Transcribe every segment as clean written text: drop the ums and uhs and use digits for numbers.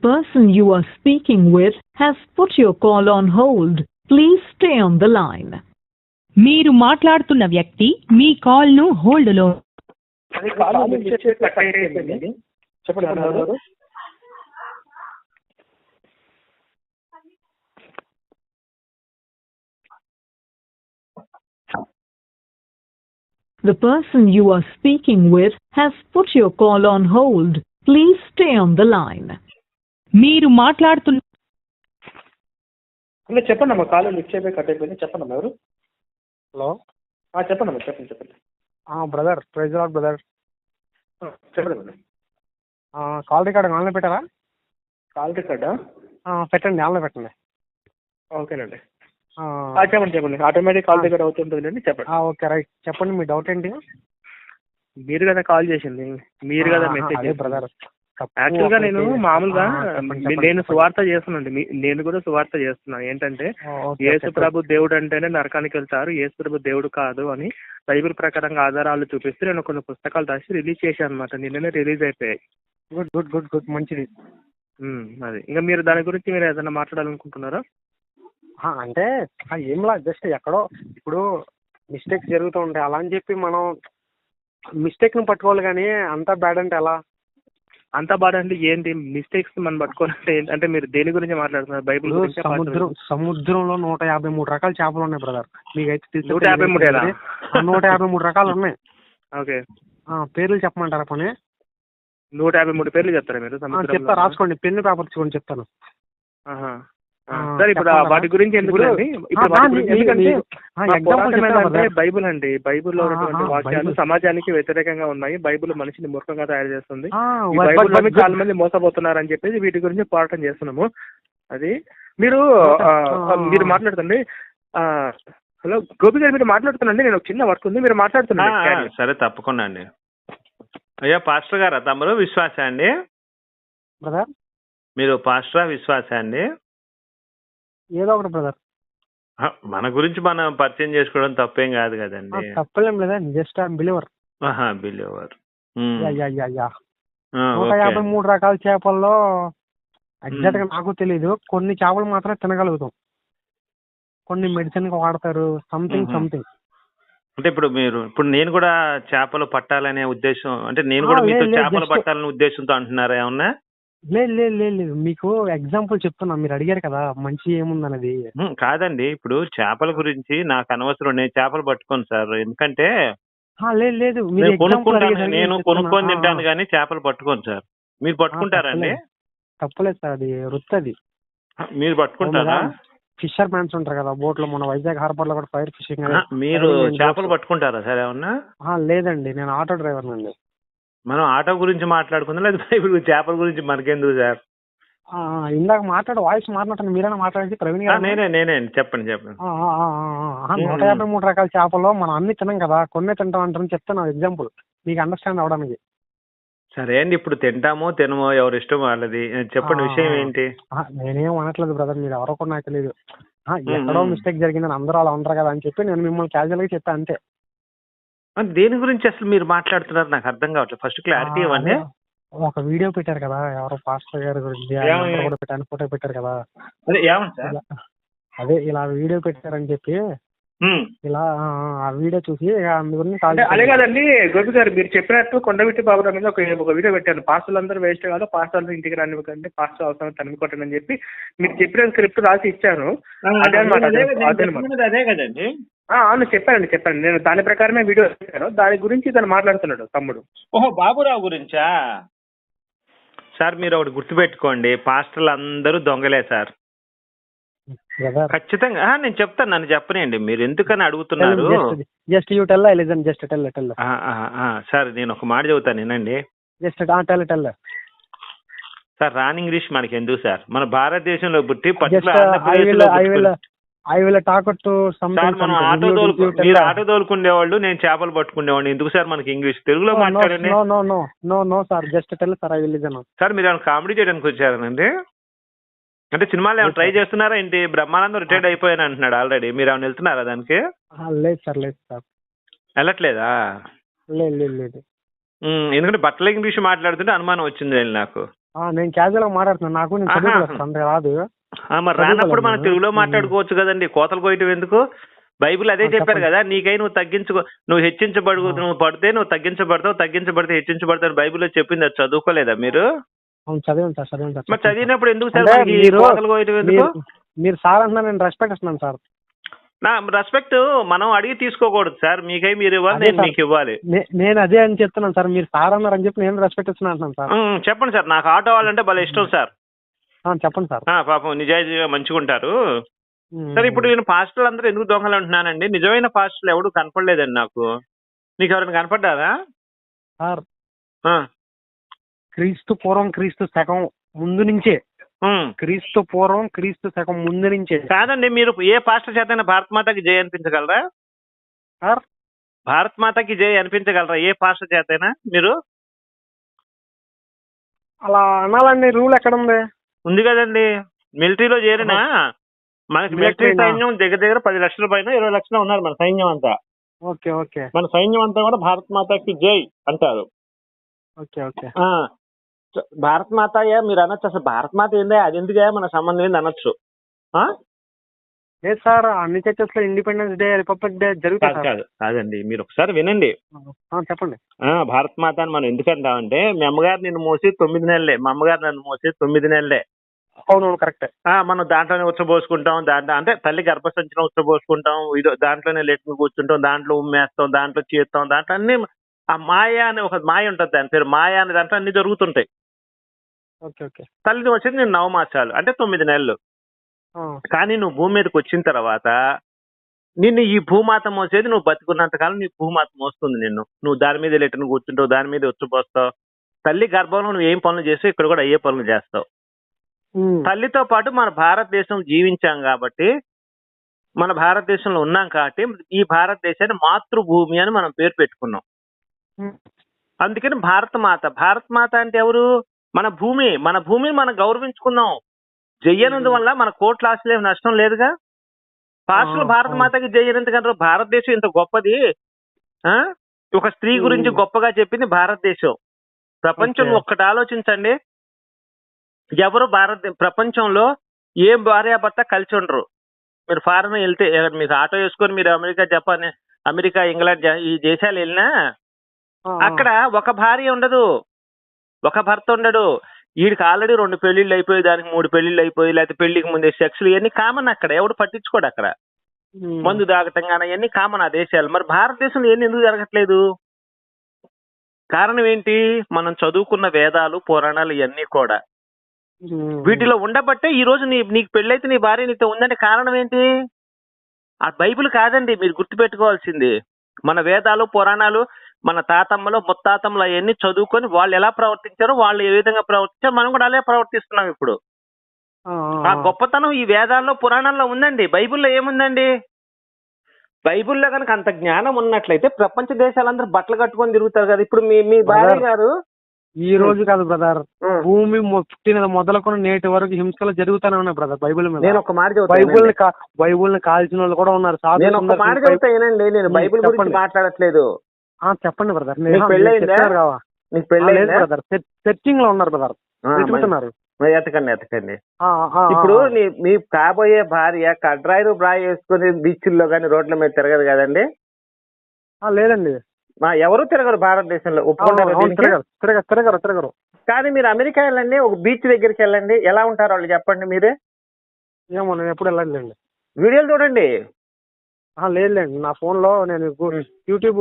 person you are speaking with has put your call on hold. Please stay on the line. మీరు మాట్లాడుతున్న వ్యక్తి మీ కాల్ను హోల్డ్లో. The person you are speaking with has put your call on hold. Please stay on the line. మీరు మాట్లాడుతున్న చెప్పండి అమ్మా, కాలు lift చేయబోయి cut అయిపోయింది. చెప్పండి అమ్మా, ఎవరు? హలో, చెప్పండి అమ్మా, చెప్పండి. Brother, praise lord brother. చెప్పండి మేడం. కాల్ రికార్డ్ ఆన్లో పెట్టారా? కాల్ రికార్డా? పెట్టండి, ఆన్లో పెట్టండి. ఓకేనండి. చెప్పండి. ఆటోమేటిక్ కాల్ రికార్డ్ అవుతుంటుందండి. చెప్పండి. Okay, right. చెప్పండి, మీ డౌట్ ఏంటి? మీరు కదా కాల్ చేసింది, మీరు కదా మెసేజ్. బ్రదర్, యాక్చువల్గా నేను మామూలుగా నేను సువార్త చేస్తున్నానండి. నేను కూడా సువార్త చేస్తున్నాను. ఏంటంటే యేసు ప్రభు దేవుడు అంటేనే నరకానికి వెళ్తారు, యేసు ప్రభు దేవుడు కాదు అని బైబిల్ ప్రకారంగా ఆధారాలు చూపిస్తూ నేను కొన్ని పుస్తకాలు రాసి రిలీజ్ చేశాను అనమాట. నిన్ననే రిలీజ్ అయిపోయాయి. గుడ్ గుడ్ గుడ్ గుడ్, మంచిది. అది ఇంకా మీరు దాని గురించి మీరు ఏదైనా మాట్లాడాలనుకుంటున్నారా? అంటే ఏంలా, జస్ట్ ఎక్కడో ఇప్పుడు మిస్టేక్స్ జరుగుతూ ఉంటాయి. అలా అని చెప్పి మనం మిస్టేక్ని పట్టుకోవాలి, కానీ అంతా బ్యాడ్ అంటే ఎలా? అంత బాధ అంటే ఏంటి? మిస్టేక్స్ మనం పట్టుకోవాలంటే అంటే మీరు దేని గురించి మాట్లాడుతున్నారు? బైబిల్ గురించి. సముద్రంలో 153 రకాల చేపలు ఉన్నాయి బ్రదర్. మీకైతే 153 రకాలు ఉన్నాయి. ఓకే, పేర్లు చెప్పమంటారా? పని 153 పేర్లు చెప్తారా మీరు? చెప్తా, రాసుకోండి. పెన్ను పేపర్ చూడండి, చెప్తాను. సరే, ఇప్పుడు వాటి గురించి ఎందుకంటే బైబుల్ అండి, బైబుల్లో ఉన్నటువంటి వాక్యాలు సమాజానికి వ్యతిరేకంగా ఉన్నాయి. బైబుల్ మనిషిని మూర్ఖంగా తయారు చేస్తుంది. ఈ బైబుల్లో చాలా మంది మోసపోతున్నారని చెప్పేసి వీటి గురించి పోరాటం చేస్తున్నాము. అది మీరు మాట్లాడుతుంది. హలో గోపి గారు, మీరు మాట్లాడుతున్నాండి. నేను ఒక చిన్న వర్క్ ఉంది, మీరు మాట్లాడుతున్నాను. సరే, తప్పకుండా అండి. అయ్యా పాస్టర్ గారా తమరు విశ్వాస అండి? బ్రదర్, మీరు పాస్టరా విశ్వాస అండి? ఏదో ఒకటి బ్రదర్. మన గురించి మనం పరిచయం చేసుకోవడం తప్పేం కాదు కదండి. తప్పలేం లేదా, జస్ట్ బిలీవర్. బిలీవర్. 153 రకాల చేపల్లో ఎగ్జాక్ట్ గా నాకు తెలీదు. కొన్ని చేపలు మాత్రమే తినగలుగుతాం, కొన్ని మెడిసిన్ కి వాడతారు. సంథింగ్. అంటే ఇప్పుడు నేను కూడా చేపలు పట్టాలనే ఉద్దేశం, అంటే నేను కూడా మీతో చేపలు పట్టాలనే ఉద్దేశంతో అంటున్నారా ఏమన్నా? లేదు, మీకు ఎగ్జాంపుల్ చెప్తున్నా. మీరు అడిగారు కదా మంచి ఏముందన్నది. కాదండి, ఇప్పుడు చేపల గురించి నాకు అనవసరం. నేను చేపలు పట్టుకోను సార్. ఎందుకంటే లేదు, నేను కొనుక్కొని తింటాను కానీ చేపలు పట్టుకోను సార్. మీరు పట్టుకుంటారండి? తప్పలేదు సార్, అది వృత్తి. అది మీరు పట్టుకుంటారా? ఫిషర్ మ్యాన్స్ ఉంటారు కదా బోట్ లో, మన వైజాగ్ హార్బర్ లో కూడా ఫైర్ ఫిషింగ్. మీరు చేపలు పట్టుకుంటారా సార్ ఏమన్నా? లేదండి, నేను ఆటో డ్రైవర్ అండి. మనం ఆటో గురించి మాట్లాడుకుందాం, లేదా బైబిల్ చేపల గురించి మనకెందుకు సార్? ఇందాక వాయిస్ మాట్లాడుతున్నా, మీరైనా మాట్లాడేది. ప్రవీణ్ గారు నేనే చెప్పండి. 153 రకాల చేపల్లో మనం అన్ని తినం కదా, కొన్నే తింటాం అంటారని చెప్తాను ఎగ్జాంపుల్, మీకు అండర్స్టాండ్ అవడానికి. సరే అండి, ఇప్పుడు తింటామో తినమో ఎవరి ఇష్టం వాళ్ళది. చెప్పండి, విషయం ఏంటి? నేనేం అనట్లేదు బ్రదర్, మీరు ఎవరో కూడా నాకు తెలియదు. ఎక్కడో మిస్టేక్ జరిగిందని అందరూ అలా ఉంటారు కదా అని చెప్పి నేను మిమ్మల్ని క్యాజువల్ గా చెప్పాను అంతే. దేని గురించి అసలు మీరు మాట్లాడుతున్నారు నాకు అర్థం కావట్లేదు. ఫస్ట్ క్లారిటీ ఇవ్వండి. ఒక వీడియో పెట్టారు కదా, ఎవరో పాస్టర్ గారి గురించి కూడా పెట్టాను, ఫోటో పెట్టారు కదా. అదే ఇలా వీడియో పెట్టారని చెప్పి ఇలా ఆ వీడియో చూసి అదే కదండి గోపి గారు, మీరు చెప్పినట్టు కొండవీటి బాబు మీద ఒక వీడియో పెట్టాను. పాస్టర్లు అందరూ వేస్ట్ కాదు, పాస్టర్లు ఇంటికి రానివ్వకండి, పాస్టర్ అవసరం తనివి కొట్టండి అని చెప్పి మీరు చెప్పిన స్క్రిప్ట్ రాసి ఇచ్చాను. అదే అనమాట. అదే కదండి. అవును, చెప్పాను. నేను దాని ప్రకారమే వీడియో చేశాను. దాని గురించి తను మాట్లాడుతున్నాడు తమ్ముడు. ఓహో, బాబురావు గురించా? సార్ మీరు ఒకటి గుర్తుపెట్టుకోండి, పాస్టర్లు అందరూ దొంగలే సార్. ఖచ్చితంగా నేను చెప్తాను, నన్ను చెప్పనండి. మీరు ఎందుకని అడుగుతున్నారు? సార్ నేను ఒక మాట చెబుతాను, వినండి. సార్ రాని ఇంగ్లీష్ మనకి ఎందుకు సార్? మన భారతదేశంలో పుట్టి మీరు ఆటో తోలుకునేవాళ్ళు, నేను చేపలు పట్టుకునేవాడిని. ఎందుకు సార్ మనకి ఇంగ్లీష్? తెలుగులో మాట్లాడండి. సార్ మీరు ఏమైనా కామెడీ చేయడానికి వచ్చారనండి? అంటే సినిమాలు ఏమైనా ట్రై చేస్తున్నారా ఏంటి? బ్రహ్మానందం రిటైర్డ్ అయిపోయాను అంటున్నాడు ఆల్రెడీ. మీరు ఏమైనా వెళ్తున్నారా దానికి? లేదు సార్. వెళ్ళట్లేదా? లేదు. ఎందుకంటే బట్టల ఇంగ్లీష్ మాట్లాడుతుంటే అనుమానం వచ్చింది నాకు. నేను క్యాజువల్ గా మాట్లాడుతున్నాను, నాకు నేను చదువుకోలేదు అంత రాదు. మరి రానప్పుడు మనం తెలుగులో మాట్లాడుకోవచ్చు కదండి, కోతలు కోయటం ఎందుకు? బైబిల్ అదే చెప్పారు కదా, నీకై నువ్వు తగ్గించుకో, నువ్వు నువ్వు పడితే నువ్వు తగ్గించబడతావు, తగ్గించబడితే హెచ్చించబడతావు బైబిల్లో చెప్పింది. అది చదువుకోలేదా మీరు? చదివాను సార్, చదివాను సార్. మరి చదివినప్పుడు ఎందుకు సార్ కోతలు కోయటం ఎందుకు? మీరు సార్ అంటున్నా, నేను రెస్పెక్ట్ ఇస్తున్నాను సార్. నా రెస్పెక్ట్ మనం అడిగి తీసుకోకూడదు సార్, మీకై మీరు ఇవ్వాలి, నేను మీకు ఇవ్వాలి. నేను అదే అని చెప్తున్నాను సార్, మీరు సార్ అన్నారని చెప్పి నేను రెస్పెక్ట్ ఇస్తున్నాను అంటున్నాను సార్. చెప్పండి సార్, నాకు ఆటో వాళ్ళంటే భలే ఇష్టం సార్. చెప్పండి సార్. పాపం నిజాయితీగా మంచిగా ఉంటారు సార్. ఇప్పుడు నేను పాస్టర్లు అందరూ ఎందుకు దొంగలు అంటున్నానండి, నిజమైన పాస్టర్లు ఎవడు కనపడలేదండి నాకు. నీకు ఎవరైనా కనపడ్డారా సార్? క్రీస్తు పూర్వం క్రీస్తు శకం ముందు నుంచే, క్రీస్తు పూర్వం క్రీస్తు శకం ముందు నుంచే. కాదండి, మీరు ఏ పాస్టర్ చేతైనా భారత్ మాతకి జై అనిపించగలరా సార్? భారత్ మాతకి జై అనిపించగలరా ఏ పాస్టర్ చేతైనా మీరు? అలా అనాలండి, రూల్ ఎక్కడ ఉంది కదండి. మిలిటరీలో చేరినా మనకి మిలిటరీ సైన్యం దగ్గర దగ్గర 10 లక్షల పైన 20 లక్షలు ఉన్నారు మన సైన్యం అంతా. Okay okay. మన సైన్యం అంతా కూడా భారత్ మాతకి జై అంటారు. Okay okay. భారత్ మాత మీరు అనొచ్చు, అసలు భారత్ మాత ఏందా, అది ఎందుకే మన సంబంధం ఏంది అనొచ్చు. లేదు సార్, అన్ని చర్చెస్ లో ఇండిపెండెన్స్ డే, రిపబ్లిక్ డే జరుగుతుంది. కాదండి, మీరు ఒకసారి వినండి. చెప్పండి. భారత్ మాత అని మనం ఎందుకు అంటామంటే, మీ అమ్మగారు నిన్ను మోసి 9 నెలలే, మా అమ్మగారు నన్ను మోసి 9 నెలలే. అవునవును, కరెక్టే. మనం దాంట్లోనే ఉచ్చబోసుకుంటాం, దాంట్లో అంటే తల్లి గర్భసంచిలో ఉచ్చబోసుకుంటాం, ఇదో దాంట్లోనే లెట్ని కూర్చుంటాం, దాంట్లో ఉమ్మేస్తాం, దాంట్లో చేస్తాం, దాంట్లో అన్ని ఆ మాయ అనే ఒక మాయ ఉంటుంది, దాని పేరు మాయ అనే దాంట్లో అన్ని జరుగుతుంటాయి. Okay okay. తల్లిని వచ్చేది నేను 9 మాసాలు అంటే 9 నెలలు. కానీ నువ్వు భూమి మీదకి వచ్చిన తర్వాత నిన్ను ఈ భూమాత మోసేది నువ్వు బతికున్నంత కాలం నీ భూమాత మోస్తుంది నిన్ను. నువ్వు దాని మీద లెట్ను కూర్చుంటావు, దాని మీద ఉచ్చిపోస్తావు. తల్లి గర్భంలో నువ్వు ఏం పనులు చేస్తావు, ఇక్కడ కూడా అయ్యే పనులు చేస్తావు. తల్లితో పాటు మన భారతదేశం జీవించాం కాబట్టి, మన భారతదేశంలో ఉన్నాం కాబట్టి ఈ భారతదేశాన్ని మాతృభూమి అని మనం పేరు పెట్టుకున్నాం. అందుకని భారత మాత. భారత మాత అంటే ఎవరు? మన భూమి. మన భూమిని మనం గౌరవించుకున్నాం. జయ్యనందువల్ల మన కోట్ల ఆశలు నష్టం లేదుగా. పాస్టర్లు భారత మాతకి జయ్యనందుకంటారు. భారతదేశం ఇంత గొప్పది, ఒక స్త్రీ గురించి గొప్పగా చెప్పింది భారతదేశం. ప్రపంచంలో ఒక్కటి ఆలోచించండి, ఎవరు ప్రపంచంలో ఏ భార్యాభర్త కలిసి ఉండరు. మీరు ఫారెన్ వెళ్తే, మీకు ఆటో వేసుకొని మీరు అమెరికా, జపాన్, అమెరికా, ఇంగ్లాండ్ ఈ దేశాలు వెళ్ళినా అక్కడ ఒక భార్య ఉండదు, ఒక భర్త ఉండడు. వీడికి ఆల్రెడీ 2 పెళ్లిళ్ళు అయిపోయి, దానికి 3 పెళ్లిళ్ళు అయిపోయి, లేకపోతే పెళ్లికి ముందే సెక్స్లు, ఇవన్నీ కామన్. అక్కడ ఎవడు పట్టించుకోడు. అక్కడ మందు దాగటం కానీ ఇవన్నీ కామన్ ఆ దేశాలు. మరి భారతదేశంలో ఇవన్నీ ఎందుకు జరగట్లేదు? కారణం ఏంటి? మనం చదువుకున్న వేదాలు, పురాణాలు ఇవన్నీ కూడా వీటిలో ఉండబట్టే ఈ రోజు నీకు పెళ్ళైతే నీ భార్య నీతో ఉందంటే కారణం ఏంటి? ఆ బైబిల్ కాదండి, మీరు గుర్తుపెట్టుకోవాల్సింది. మన వేదాలు, పురాణాలు, మన తాతమ్మలు, ముత్తాతమ్మలు అవన్నీ చదువుకొని వాళ్ళు ఎలా ప్రవర్తించారో, వాళ్ళు ఏ విధంగా ప్రవర్తించారో మనం కూడా అలాగే ప్రవర్తిస్తున్నాం ఇప్పుడు. ఆ గొప్పతనం ఈ వేదాల్లో, పురాణాల్లో ఉందండి. బైబిల్లో ఏముందండి? బైబిల్లో కనుక అంత జ్ఞానం ఉన్నట్లయితే ప్రపంచ దేశాలందరూ బట్టలు కట్టుకొని తిరుగుతారు కదా. ఇప్పుడు మీ భార్య గారు ఈ రోజు కాదు బ్రదర్, భూమి పుట్టిన మొదలుకొని నేటి వరకు హింసలు జరుగుతూనే ఉన్నాయి బ్రదర్. బైబిల్ మీద నేను ఒక మాట బైబుల్ ని కాల్చిన వాళ్ళు కూడా ఉన్నారు. నేను ఒక మాట చెప్తానండి, నేను బైబిల్ గురించి మాట్లాడట్లేదు. చెప్పండి బ్రదర్. నీకు పెళ్ళైందా బ్రదర్? సెర్చింగ్ లో ఉన్నారు బ్రదర్, వెతుకుతున్నారు. ఎతకండి. ఇప్పుడు మీ కాబోయే భార్య కడ్రాయిలు బ్రాయి వేసుకుని బీచ్ల్లో కానీ రోడ్ల మీద తిరగదు కదండి? లేదండి, ఎవరు తిరగరు భారతదేశంలో. తిరగరు. కానీ మీరు అమెరికా వెళ్ళండి, ఒక బీచ్ దగ్గరికి వెళ్ళండి, ఎలా ఉంటారు వాళ్ళు చెప్పండి మీరే. ఏమో, నేను ఎప్పుడు వెళ్ళండి. వీడియోలు చూడండి. లేదులేండి, నా ఫోన్ లో నేను యూట్యూబ్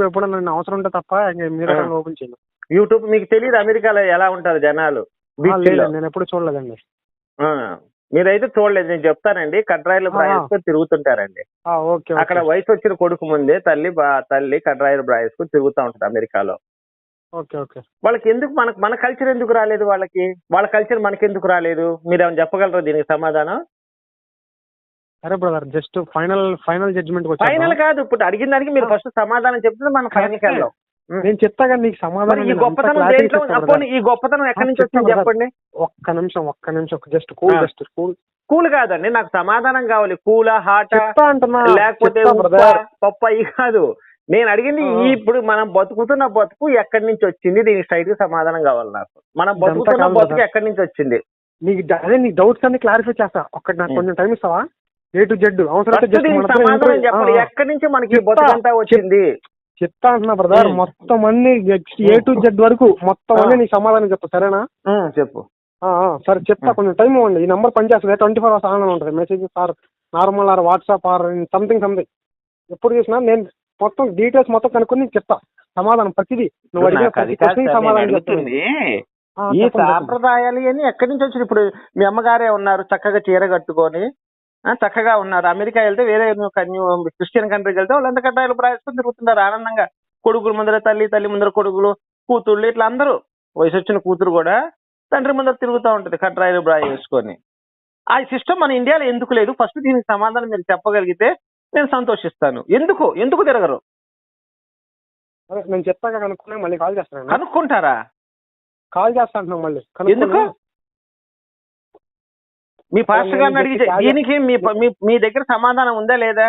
ఎప్పుడు నేను అవసరం ఉంటే తప్ప మీరు ఓపెన్ చేయను. యూట్యూబ్ మీకు తెలియదు అమెరికాలో ఎలా ఉంటారు జనాలు? నేను ఎప్పుడు చూడలేదండి. మీరైతే చూడలేదు, నేను చెప్తానండి. కడ్రాయిలు బ్రాయేసుకొని తిరుగుతుంటారండి. అక్కడ వయసు వచ్చిన కొడుకు ముందే తల్లి కడ్రాయిలు బ్రాయేసుకొని తిరుగుతూ ఉంటుంది అమెరికాలో. వాళ్ళకి ఎందుకు మన కల్చర్ ఎందుకు రాలేదు? వాళ్ళ కల్చర్ మనకెందుకు రాలేదు? మీరు ఏమైనా చెప్పగలరా దీనికి సమాధానం? సరే brother, just final judgement. Final కాదు, ఇప్పుడు అడిగిన దానికి మీరు ఫస్ట్ సమాధానం చెప్తే మనం ఫైనల్కి వెళ్దాం. నేను చెప్తా కానీ నీకు సమాధానం. ఈ గొప్పతనం ఎక్కడి నుంచి వచ్చింది చెప్పండి. ఒక్క నిమిషం జస్ట్ కూల్ కాదండి, నాకు సమాధానం కావాలి. కూలా, హాటా, లేకపోతే పప్పు అయ్యి కాదు. నేను అడిగింది ఇప్పుడు మనం బతుకుతున్న బతుకు ఎక్కడి నుంచి వచ్చింది, దీనికి స్ట్రైట్ గా సమాధానం కావాలి నాకు. మనం బతుకుతున్న బతుకు ఎక్కడి నుంచి వచ్చింది? అదే నీ డౌట్స్ అన్ని క్లారిఫై చేస్తా. ఒక్కటి నాకు కొంచెం టైం ఇస్తావా? A to Z సమాధానం చెప్పండి. ఎక్కడి నుంచి మనకి బతుకంతా వచ్చింది చెప్తా అంటున్నా బ్రదర్. మొత్తం అన్ని A to Z వరకు మొత్తం అన్ని నీకు సమాధానం చెప్తా, సరేనా? చెప్పు. సరే చెప్తా, కొంచెం టైం ఇవ్వండి. ఈ నెంబర్ పనిచేస్తుంది, 24 hours ఆన్లైన్ ఉంటుంది. Messages or normal or WhatsApp or something ఎప్పుడు చూసినా నేను మొత్తం డీటెయిల్స్ మొత్తం కనుక్కొని నీకు చెప్తా సమాధానం. ప్రతిదీ నువ్వు అడిగిన ప్రతి క్వశ్చన్ సమాధానం చెప్తుంది. ఈ సాంప్రదాయాలు అని ఎక్కడి నుంచి వచ్చింది? ఇప్పుడు మీ అమ్మగారే ఉన్నారు, చక్కగా చీర కట్టుకొని చక్కగా ఉన్నారు. అమెరికా వెళ్తే వేరే క్రిస్టియన్ కంట్రీకి వెళ్తే వాళ్ళు ఎంత కట్టాలు ప్రాయసుకొని తిరుగుతున్నారు ఆనందంగా. కొడుకుల ముందర తల్లి, తల్లి ముందర కొడుకులు, కూతుళ్ళు, ఇట్లా అందరూ వయసు వచ్చిన కూతురు కూడా తండ్రి ముందర తిరుగుతూ ఉంటది కట్రాయిలు బ్రాయి వేసుకొని. ఆ సిస్టమ్ మన ఇండియాలో ఎందుకు లేదు? ఫస్ట్ దీనికి సమాధానం మీరు చెప్పగలిగితే నేను సంతోషిస్తాను. ఎందుకు తిరగరు? నేను చెప్తాక కనుక్కున్నా మళ్ళీ కాల్ చేస్తాను. కనుక్కుంటారా? కాల్ చేస్తా అంటున్నాం మళ్ళీ. ఎందుకు? మీ పాస్టర్ గారిని అడిగి దీనికి మీ దగ్గర సమాధానం ఉందా లేదా?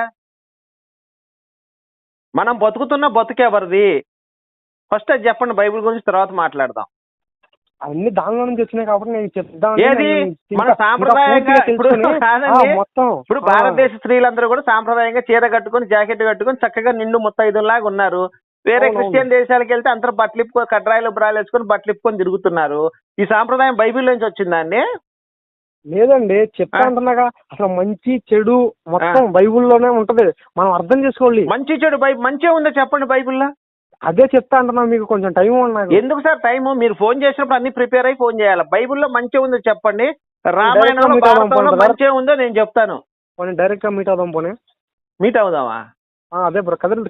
మనం బతుకుతున్న బతుకెవరిది? ఫస్ట్ అది చెప్పండి. బైబిల్ గురించి తర్వాత మాట్లాడదాం. అన్ని దానిలో నుంచి వచ్చినాయి కాబట్టి నేను చెప్తాను. ఏది మన సాంప్రదాయంగా ఇప్పుడు కాదండి, ఇప్పుడు భారతదేశ స్త్రీలందరూ కూడా సాంప్రదాయంగా చీర కట్టుకొని జాకెట్ కట్టుకొని చక్కగా నిండు ముత్తైదులాగా ఉన్నారు. వేరే క్రిస్టియన్ దేశాలకు వెళ్తే అందరూ బట్టలు ఇప్పుకొని కడ్రాయిలు బ్రాయిలు వేసుకొని బట్టలు ఇప్పుకొని తిరుగుతున్నారు. ఈ సాంప్రదాయం బైబిల్ నుంచి వచ్చిందండి? లేదండి, చెప్తా అంటున్నాగా. అసలు మంచి చెడు మొత్తం బైబుల్లోనే ఉంటది, మనం అర్థం చేసుకోవాలి. మంచి చెడు మంచిగా ఉందో చెప్పండి బైబిల్లో. అదే చెప్తా అంటున్నా, మీకు కొంచెం టైం ఉన్నాయి. ఎందుకు సార్ టైము? మీరు ఫోన్ చేసినప్పుడు అన్ని ప్రిపేర్ అయ్యి ఫోన్ చేయాలి. బైబిల్లో మంచిగా ఉందో చెప్పండి. రామాయణంలో భారతంలో మంచిగా ఉందో నేను చెప్తాను. డైరెక్ట్ గా మీట్ అవుదాం. పోనీ మీట్ అవుదామా? అదే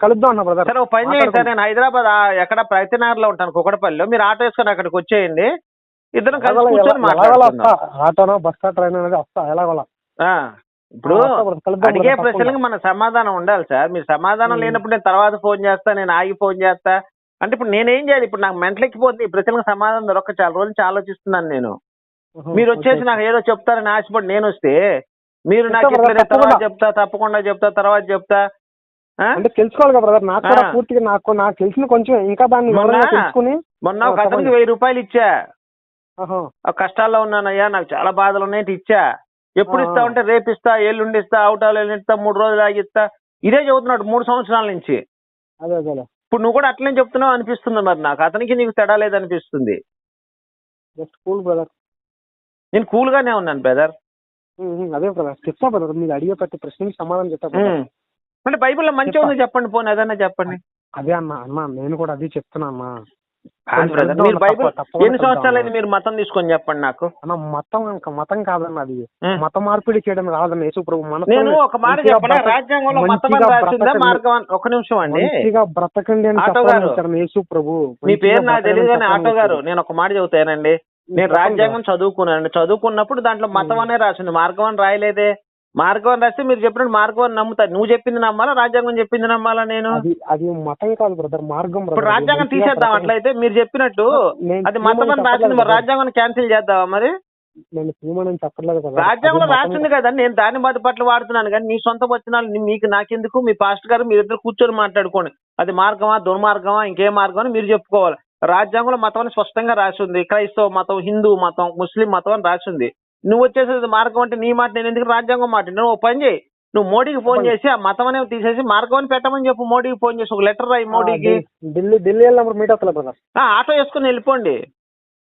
కలుద్దాం అన్న బ్రదర్. సరే, ఒక పని చేయండి సార్, నేను హైదరాబాద్ ఎక్కడ ప్రతినగర్లో ఉంటాను, కుకటపల్లిలో. మీరు ఆటో వేసుకొని అక్కడికి వచ్చేయండి, ఇద్దరం కలిసి కూర్చొని మాట్లాడుకుందాం. ఆటోనా బస్ ట్రైన్ అనేది వస్తా ఎలాగోలా. ఇప్పుడు అడిగే ప్రశ్నలకు మన సమాధానం ఉండాలి సార్. మీరు సమాధానం లేనప్పుడు నేను తర్వాత ఫోన్ చేస్తా, నేను ఆగి ఫోన్ చేస్తా అంటే ఇప్పుడు నేనేం చేయాలి? ఇప్పుడు నాకు మెంటలెక్కిపోతుంది. ఈ ప్రశ్నలకు సమాధానం దొరక్క చాలా రోజుల నుంచి ఆలోచిస్తున్నాను నేను. మీరు వచ్చేసి నాకు ఏదో చెప్తారని ఆశపడి నేను వస్తే మీరు నాకు ఇట్లా తర్వాత చెప్తా, తప్పకుండా చెప్తా, తర్వాత చెప్తా అంటే తెలుసుకోవాలి కదా బ్రదర్. నాకు కూడా పూర్తిగా నాకు తెలిసిన కొంచెం ఇంకా దాన్ని తెలుసుకుని మొన్న ఒక అతనికి 1000 రూపాయలు ఇచ్చా. కష్టాల్లో ఉన్నానయ్యా, నాకు చాలా బాధలు ఉన్నాయంటే ఇచ్చా. ఎప్పుడు ఇస్తా ఉంటే రేపు ఇస్తా, ఎల్లుండి ఇస్తా, అవుటాలు ఇస్తా, 3 రోజులు ఆగిస్తా. ఇదే చెబుతున్నాడు 3 సంవత్సరాల నుంచి. ఇప్పుడు నువ్వు కూడా అట్లనే చెప్తున్నావు అనిపిస్తుంది. మరి నాకు అతనికి నీకు తేడా లేదనిపిస్తుంది. నేను కూల్ గానే ఉన్నాను బ్రదర్. అదే బ్రదర్ చెప్తా బ్రదర్, మీరు అడిగే ప్రతి ప్రశ్నకి సమాధానం చెప్తా. అంటే బైబిల్లో మంచిగా ఉంది చెప్పండి, పోనీ అదన్నా చెప్పండి. అదే అన్న నేను కూడా అదే చెప్తున్నా అన్న. మీరు బైబిల్ ఎన్ని సంవత్సరాలు మీరు మతం తీసుకొని చెప్పండి నాకు. మతం కాదన్న, అది మత మార్పిడి చేయడం రాదన్న. యేసు ప్రభు నేను ఒక మాట చెప్పండి, రాజ్యాంగంలో మతం అని రాసిందా మార్గం? ఒక నిమిషం అండి, బ్రతకండి అని యేసు ప్రభు. మీ పేరు నాకు తెలియదు కానీ ఆటో గారు, నేను ఒక మాట చెబుతానండి. నేను రాజ్యాంగం చదువుకున్నాను. చదువుకున్నప్పుడు దాంట్లో మతం అనే రాసింది, మార్గం అని రాయలేదే. మార్గం అని రాస్తే మీరు చెప్పినట్టు మార్గం అని నమ్ముతా. నువ్వు చెప్పింది నమ్మాలా, రాజ్యాంగం చెప్పింది నమ్మాలా? నేను అది మతం కాదు బ్రదర్, మార్గం. ఇప్పుడు రాజ్యాంగం తీసేద్దాం అట్లయితే. మీరు చెప్పినట్టు అది మతం అని రాసింది, మరి రాజ్యాంగం క్యాన్సిల్ చేద్దామా? మరి నేను శ్రీమణి చెప్పట్లేదు కదా, రాజ్యాంగంలో రాసింది కదా. నేను దాని పట్ల వాడుతున్నాను కానీ మీ సొంత వచనాలు మీకు నాకెందుకు? మీ పాస్టర్ గారు మీరిద్దరు కూర్చొని మాట్లాడుకోండి. అది మార్గమా, దుర్మార్గమా, ఇంకే మార్గం అని మీరు చెప్పుకోవాలి. రాజ్యాంగంలో మతం అని స్పష్టంగా రాసింది. క్రైస్తవ మతం, హిందూ మతం, ముస్లిం మతం అని రాసింది. నువ్వు వచ్చేసేది మార్గం అంటే నీ మాట నేను ఎందుకు రాజ్యాంగం మాట? నువ్వు పని చేయి, నువ్వు మోడీకి ఫోన్ చేసి ఆ మతం అనేది తీసేసి మార్గం అని పెట్టమని చెప్పు. మోడీకి ఫోన్ చేసి ఒక లెటర్ రాయి మోడీకి. ఢిల్లీ మీట్ అవుతా. ఆటో వేసుకుని వెళ్ళిపోండి.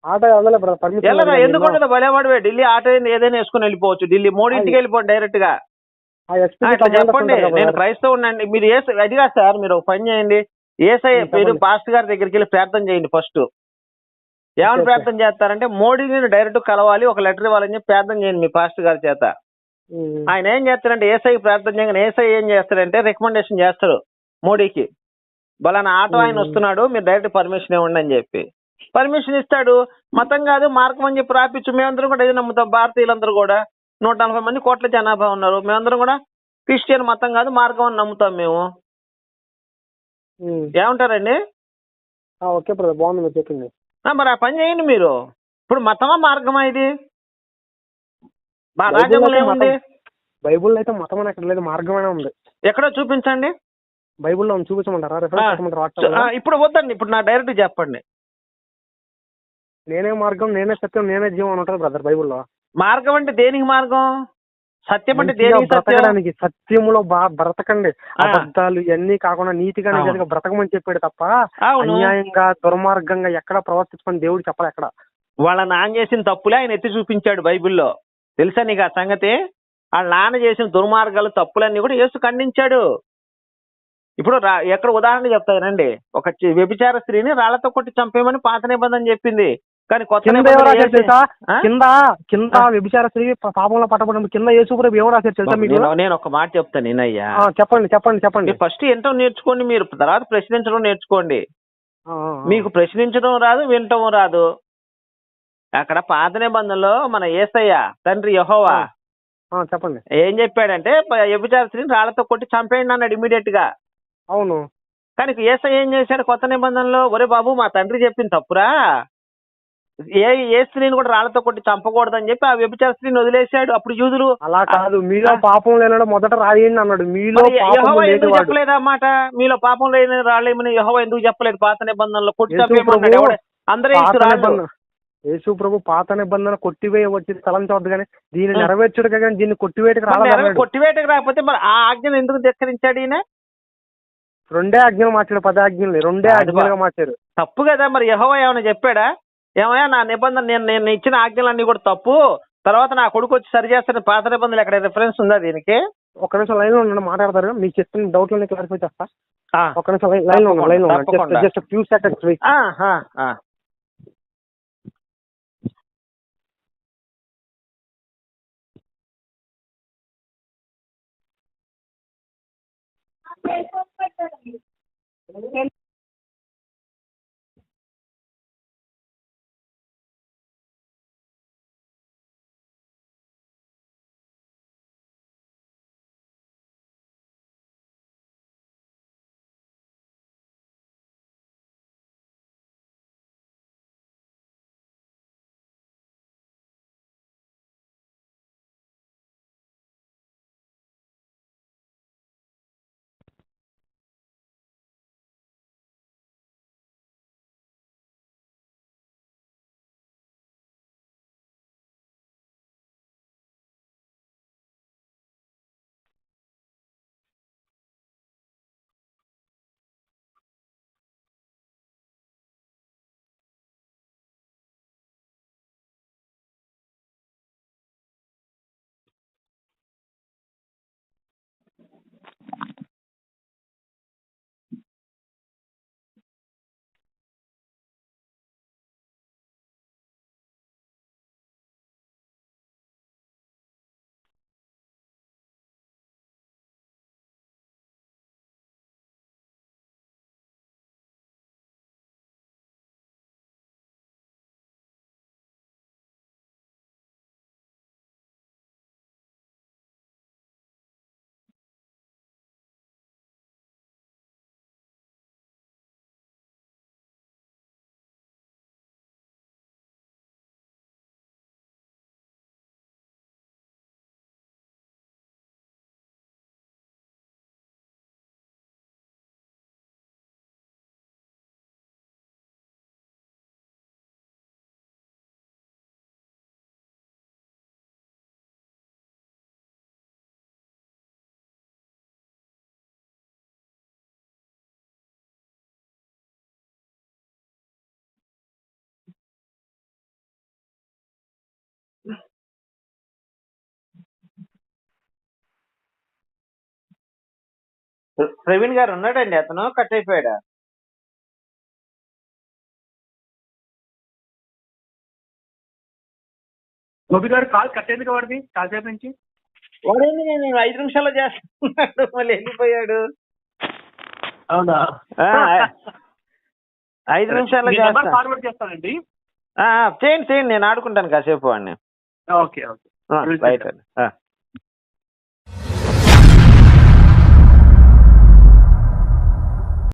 ఆటో వెళ్ళరా? ఎందుకు ఉండదు? భలేవాడివే. ఢిల్లీ ఆటో ఏదైనా వేసుకుని వెళ్ళిపోవచ్చు. ఢిల్లీ మోడీ ఇంటికి వెళ్ళిపోండి డైరెక్ట్ గా. ఇట్లా చెప్పండి, నేను క్రైస్తవునండి. మీరు అది కాదు సార్, మీరు ఒక పని చేయండి. ఏసై పేరు పాస్టర్ గారి దగ్గరికి వెళ్ళి ప్రార్థన చేయండి. ఫస్ట్ ఏమని ప్రార్థన చేస్తారంటే మోడీని డైరెక్ట్ కలవాలి, ఒక లెటర్ ఇవ్వాలని చెప్పి ప్రార్థన చేయండి మీ పాస్టర్ గారి చేత. ఆయన ఏం చేస్తారంటే ఏసఐ ప్రార్థన చేయగానే ఏసఐ ఏం చేస్తారంటే రికమెండేషన్ చేస్తాడు మోడీకి, బలానా ఆటో ఆయన వస్తున్నాడు, మీరు డైరెక్ట్ పర్మిషన్ ఇవ్వండి అని చెప్పి పర్మిషన్ ఇస్తాడు. మతం కాదు మార్గం అని చెప్పి రాపిచ్చు. మేమందరం కూడా ఏది నమ్ముతాం, భారతీయులందరూ కూడా 140 మంది కోట్ల జనాభా ఉన్నారు. మేమందరం కూడా క్రిస్టియన్ మతం కాదు మార్గం అని నమ్ముతాం మేము. ఏమంటారండి? ఓకే బ్రదర్, బాగుంది మీరు చెప్పింది. మరి ఆ పని చేయండి మీరు. ఇప్పుడు మతమా మార్గమా? ఇది రాజ్యాంగంలో ఏముంది? బైబుల్ అయితే మతం అని ఎక్కడ లేదు, మార్గమైనా ఉంది. ఎక్కడో చూపించండి. బైబిల్లో చూపించమంటారా? రెఫరెన్స్ చెప్పమంటారా వాట్సాప్? ఇప్పుడు వద్దండి, ఇప్పుడు నా డైరెక్ట్ చెప్పండి. నేనే మార్గం, నేనే సత్యం, నేనే జీవం అని ఉంటుంది బ్రదర్ బైబిల్లో. మార్గం అంటే దేనికి మార్గం? సత్యం అంటే దేనికి? బ్రతకడానికి, సత్యములో బ్రతకండి, అబద్ధాలు ఇవన్నీ కాకుండా నీతిగా నిజంగా బ్రతకమని చెప్పాడు తప్ప అన్యాయంగా దుర్మార్గంగా ఎక్కడ ప్రవర్తించమని దేవుడు చెప్పాలి. ఎక్కడ వాళ్ళ నాన్న చేసిన తప్పులే ఆయన ఎత్తి చూపించాడు బైబిల్లో. తెలుసా నీకు ఆ సంగతి? వాళ్ళ నాన్న చేసిన దుర్మార్గాలు తప్పులన్నీ కూడా యేసు ఖండించాడు. ఇప్పుడు ఎక్కడ ఉదాహరణ చెప్తానండి. ఒక వ్యభిచార స్త్రీని రాళ్లతో కొట్టి చంపేయమని పాత నిబంధన చెప్పింది. కానీ కొత్త కింద వ్యభిచార స్త్రీ పాపంలో పట్టబడి కింద యేసుప్రభు ఎవరు రాశారు తెలుసా మీకు? నేను ఒక మాట చెప్తాను నేనయ్యా. చెప్పండి చెప్పండి చెప్పండి. ఫస్ట్ ఏంటో నేర్చుకోండి, మీరు తర్వాత ప్రశ్నించడం నేర్చుకోండి. మీకు ప్రశ్నించడం రాదు, వినటం రాదు. అక్కడ పాత నిబంధనలో మన యేసయ్య తండ్రి యెహోవా చెప్పండి ఏం చెప్పాడంటే వ్యభిచార స్త్రీని రాళ్లతో కొట్టి చంపేయండి అన్నాడు ఇమీడియట్ గా. అవును. కానీ యేసయ్య ఏం చేశాడు కొత్త నిబంధనలో? ఒరే బాబు, మా తండ్రి చెప్పింది తప్పురా, ఏ స్త్రీని కూడా రాళ్లతో కొట్టి చంపకూడదని చెప్పి ఆ వ్యభిచార స్త్రీని వదిలేశాడు. అప్పుడు యూదులు అలా కాదు, మీలో పాపం లేనాడు మొదట రాయండి అన్నాడు. మీలో యెహోవా ఎందుకు చెప్పలేదు అన్నమాట? మీలో పాపం లేని రాళ్ళేమని యెహోవా ఎందుకు చెప్పలేదు పాత నిబంధనలో? కొట్టి చంపేయమన్నాడు. అందరూ యేసు ప్రభు పాత నిబంధన కొట్టివేయ వచ్చి తలంచవద్దు కానీ దీన్ని నెరవేర్చుడు కానీ దీన్ని కొట్టివేయటకు రాలేదు. కొట్టివేయటకు రాకపోతే మరి ఆ ఆజ్ఞను ఎందుకు ధిక్కరించాడు ఈయన? 2 ఆజ్ఞలు మార్చాడు, 10 ఆజ్ఞల్ని 2 ఆజ్ఞలుగా మార్చారు. తప్పు కదా. మరి యెహోవా ఏమైనా చెప్పాడా? ఏమయ్యా నా నిబంధన నేను ఇచ్చిన ఆజ్ఞలన్నీ కూడా తప్పు, తర్వాత నా కొడుకు వచ్చి సరి చేస్తాను, పాత నిబంధనలు ఎక్కడ రిఫరెన్స్ ఉందా దీనికి? ఒక నిమిషం లైన్ లో ఉండండి, మాట్లాడతారు. మీకు చెప్పిన డౌట్లన్నీ క్లారిఫై చేస్తా. ఒక నిమిషం లైన్ లో ఉండండి, just few seconds wait. Praveen గారు ఉన్నాడండి, అతను కట్ అయిపోయాడా? గోపి గారు కాల్ కట్ అయింది వాడిది కాసేపు నుంచి. వాడేంది నేను 5 నిమిషాల్లో చేస్తున్నాడు, మళ్ళీ వెళ్ళిపోయాడు. అవునా? 5 నిమిషాల్లో ఫార్వర్డ్ చేస్తానండి. చేయండి, నేను ఆడుకుంటాను కాసేపు వాడిని. ఓకే ఓకే రైట్ అండి.